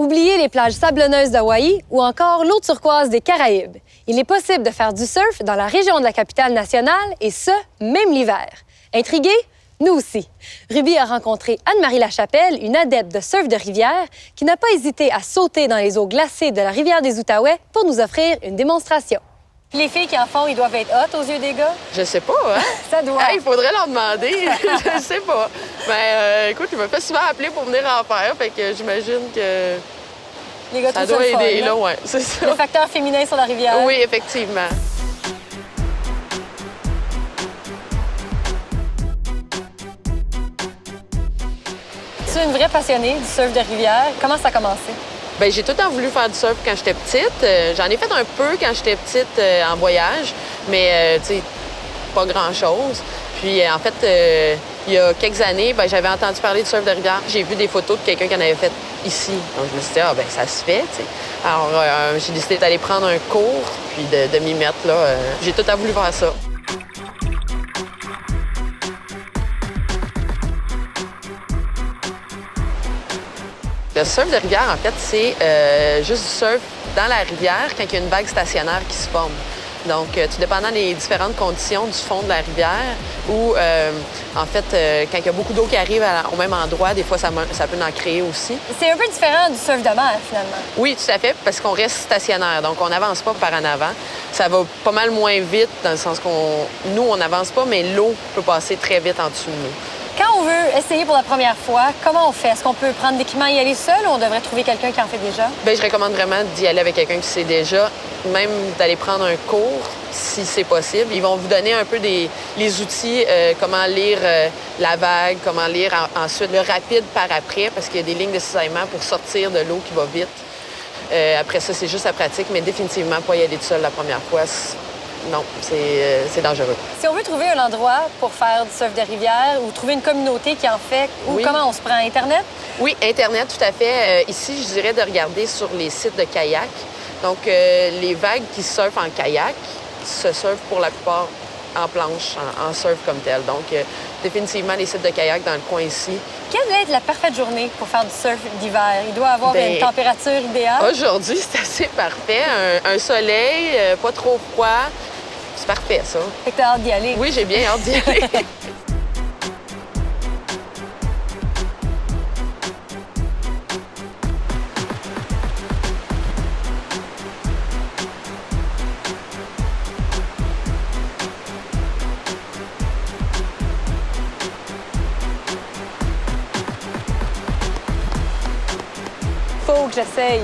Oubliez les plages sablonneuses d'Hawaï ou encore l'eau turquoise des Caraïbes. Il est possible de faire du surf dans la région de la capitale nationale et ce, même l'hiver. Intrigués? Nous aussi. Ruby a rencontré Anne-Marie Lachapelle, une adepte de surf de rivière, qui n'a pas hésité à sauter dans les eaux glacées de la rivière des Outaouais pour nous offrir une démonstration. Les filles qui en font, ils doivent être hot aux yeux des gars? Je sais pas, hein? Ça doit. Il faudrait leur demander. Je sais pas. Mais écoute, je me fais souvent appeler pour venir en faire, fait que j'imagine que Les gars ça trouvent doit le fun, aider, là. là, ouais, c'est ça. Le facteur féminin sur la rivière. Oui, effectivement. Tu es une vraie passionnée du surf de rivière. Comment ça a commencé? Bien, j'ai tout le temps voulu faire du surf quand j'étais petite. J'en ai fait un peu quand j'étais petite en voyage, mais tu sais, pas grand-chose. Puis en fait, il y a quelques années, ben, j'avais entendu parler du surf de rivière. J'ai vu des photos de quelqu'un qui en avait fait ici. Donc je me suis dit, ah ben ça se fait, tu sais. Alors j'ai décidé d'aller prendre un cours, puis de m'y mettre, là. J'ai tout le temps voulu faire ça. Le surf de rivière, en fait, c'est juste du surf dans la rivière quand il y a une vague stationnaire qui se forme. Donc, tout dépendant des différentes conditions du fond de la rivière ou, en fait, quand il y a beaucoup d'eau qui arrive au même endroit, des fois, ça peut en créer aussi. C'est un peu différent du surf de mer, finalement. Oui, tout à fait, parce qu'on reste stationnaire. Donc, on n'avance pas par en avant. Ça va pas mal moins vite, dans le sens nous, on n'avance pas, mais l'eau peut passer très vite en dessous de nous. Quand on veut essayer pour la première fois, comment on fait? Est-ce qu'on peut prendre l'équipement et y aller seul ou on devrait trouver quelqu'un qui en fait déjà? Bien, je recommande vraiment d'y aller avec quelqu'un qui sait déjà, même d'aller prendre un cours si c'est possible. Ils vont vous donner un peu les outils, comment lire la vague, comment lire ensuite le rapide par après, parce qu'il y a des lignes de cisaillement pour sortir de l'eau qui va vite. Après ça, c'est juste la pratique, mais définitivement pas y aller tout seul la première fois. Non, c'est dangereux. Si on veut trouver un endroit pour faire du surf de rivière ou trouver une communauté qui en fait, ou Oui. comment on se prend Internet? Oui, Internet, tout à fait. Ici, je dirais de regarder sur les sites de kayak. Donc, les vagues qui surfent en kayak se surfent pour la plupart en planche, en surf comme tel. Donc, définitivement, les sites de kayak dans le coin ici. Quelle doit être la parfaite journée pour faire du surf d'hiver? Il doit avoir Bien, une température idéale. Aujourd'hui, c'est assez parfait. Un soleil, pas trop froid. C'est parfait, ça. Fait que t'as hâte d'y aller. Oui, j'ai bien hâte d'y aller. Faut que j'essaye.